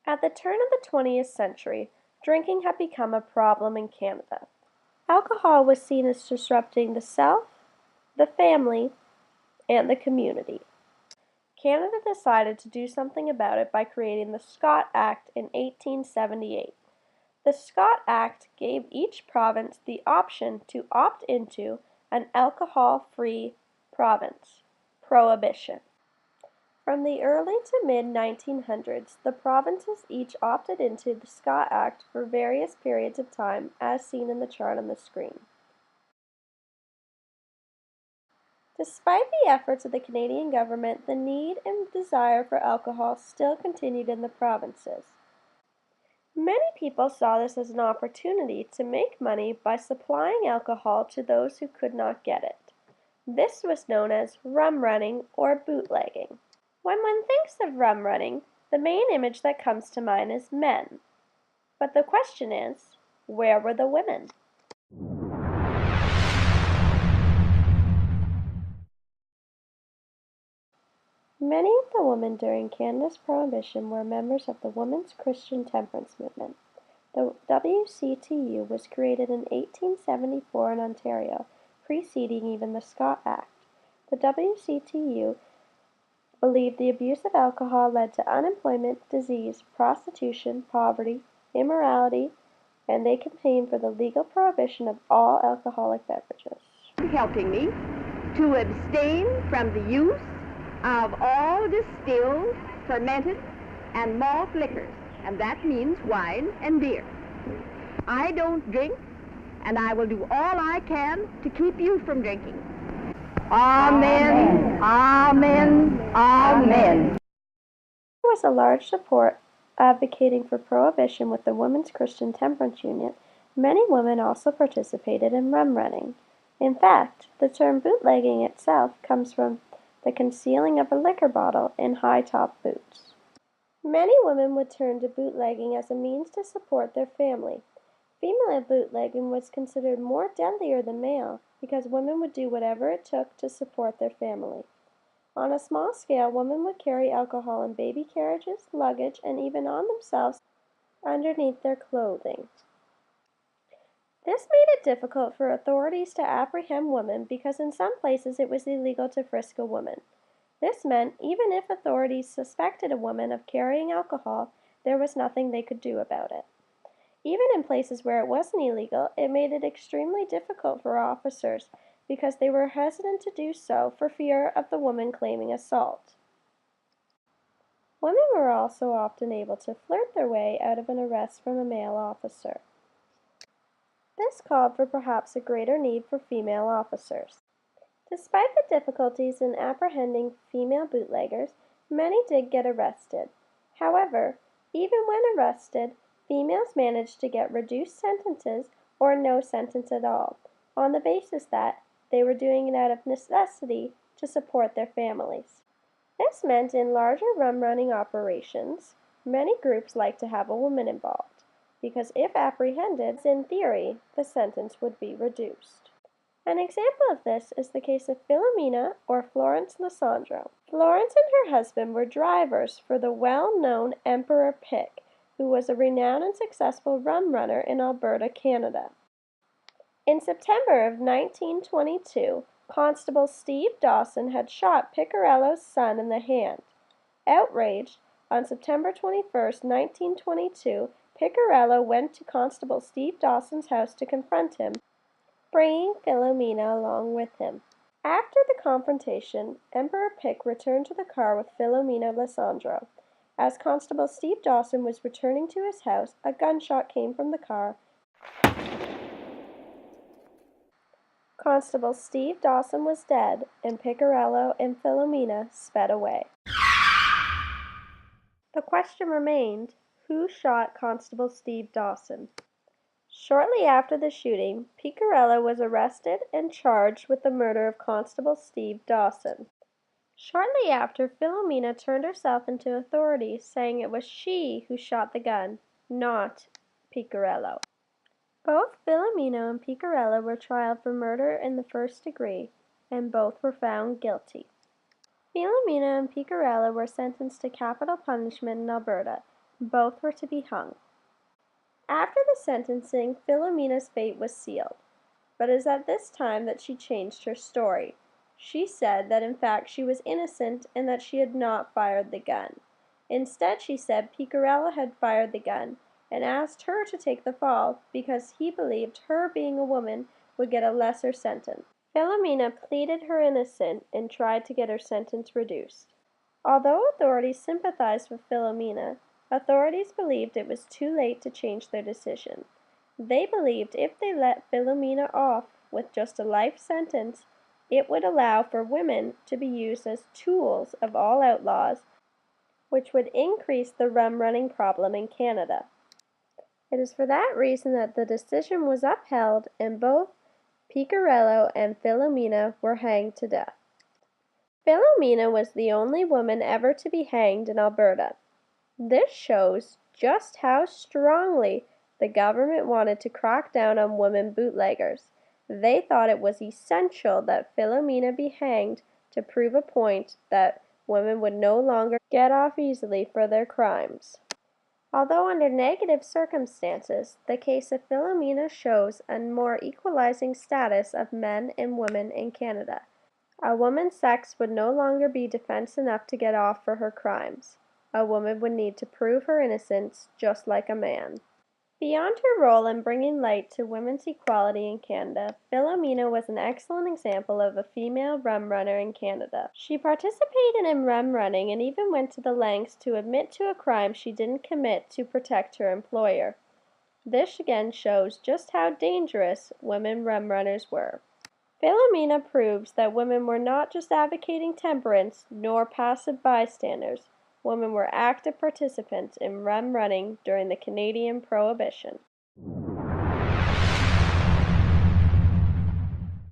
At the turn of the 20th century, drinking had become a problem in Canada. Alcohol was seen as disrupting the self, the family, and the community. Canada decided to do something about it by creating the Scott Act in 1878. The Scott Act gave each province the option to opt into an alcohol-free province, Prohibition. From the early to mid-1900s, the provinces each opted into the Scott Act for various periods of time, as seen in the chart on the screen. Despite the efforts of the Canadian government, the need and desire for alcohol still continued in the provinces. Many people saw this as an opportunity to make money by supplying alcohol to those who could not get it. This was known as rum running or bootlegging. When one thinks of rum running, the main image that comes to mind is men. But the question is, where were the women? Many of the women during Canada's Prohibition were members of the Women's Christian Temperance Movement. The WCTU was created in 1874 in Ontario, preceding even the Scott Act. The WCTU believed the abuse of alcohol led to unemployment, disease, prostitution, poverty, immorality, and they campaigned for the legal prohibition of all alcoholic beverages. Helping me to abstain from the use of all distilled, fermented, and malt liquors, and that means wine and beer. I don't drink, and I will do all I can to keep you from drinking. Amen. Amen. Amen. There was a large support advocating for prohibition with the Women's Christian Temperance Union. Many women also participated in rum running. In fact, the term bootlegging itself comes from the concealing of a liquor bottle in high-top boots. Many women would turn to bootlegging as a means to support their family. Female bootlegging was considered more deadlier than male because women would do whatever it took to support their family. On a small scale, women would carry alcohol in baby carriages, luggage, and even on themselves underneath their clothing. This made it difficult for authorities to apprehend women because in some places it was illegal to frisk a woman. This meant even if authorities suspected a woman of carrying alcohol, there was nothing they could do about it. Even in places where it wasn't illegal, it made it extremely difficult for officers because they were hesitant to do so for fear of the woman claiming assault. Women were also often able to flirt their way out of an arrest from a male officer. This called for perhaps a greater need for female officers. Despite the difficulties in apprehending female bootleggers, many did get arrested. However, even when arrested, females managed to get reduced sentences or no sentence at all, on the basis that they were doing it out of necessity to support their families. This meant in larger rum-running operations, many groups liked to have a woman involved, because if apprehended, in theory, the sentence would be reduced. An example of this is the case of Philomena or Florence Lysandro. Florence and her husband were drivers for the well-known Emperor Pick, who was a renowned and successful rum runner in Alberta, Canada. In September of 1922, Constable Steve Dawson had shot Piccarello's son in the hand. Outraged, on September 21, 1922, Piccarello went to Constable Steve Dawson's house to confront him, bringing Philomena along with him. After the confrontation, Emperor Pick returned to the car with Philomena Lysandro. As Constable Steve Dawson was returning to his house, a gunshot came from the car. Constable Steve Dawson was dead, and Piccarello and Philomena sped away. The question remained, who shot Constable Steve Dawson? Shortly after the shooting, Piccarello was arrested and charged with the murder of Constable Steve Dawson. Shortly after, Philomena turned herself into authorities, saying it was she who shot the gun, not Piccarello. Both Philomena and Piccarello were tried for murder in the first degree, and both were found guilty. Philomena and Piccarello were sentenced to capital punishment in Alberta. Both were to be hung. After the sentencing, Philomena's fate was sealed, but it is at this time that she changed her story. She said that in fact she was innocent and that she had not fired the gun. Instead, she said Picarella had fired the gun and asked her to take the fall because he believed her being a woman would get a lesser sentence. Philomena pleaded her innocence and tried to get her sentence reduced. Although authorities sympathized with Philomena, authorities believed it was too late to change their decision. They believed if they let Philomena off with just a life sentence, it would allow for women to be used as tools of all outlaws, which would increase the rum running problem in Canada. It is for that reason that the decision was upheld and both Picarello and Philomena were hanged to death. Philomena was the only woman ever to be hanged in Alberta. This shows just how strongly the government wanted to crack down on women bootleggers. They thought it was essential that Philomena be hanged to prove a point that women would no longer get off easily for their crimes. Although under negative circumstances, the case of Philomena shows a more equalizing status of men and women in Canada. A woman's sex would no longer be defense enough to get off for her crimes. A woman would need to prove her innocence just like a man. Beyond her role in bringing light to women's equality in Canada, Philomena was an excellent example of a female rum runner in Canada. She participated in rum running and even went to the lengths to admit to a crime she didn't commit to protect her employer. This again shows just how dangerous women rum runners were. Philomena proves that women were not just advocating temperance nor passive bystanders. Women were active participants in rum running during the Canadian Prohibition.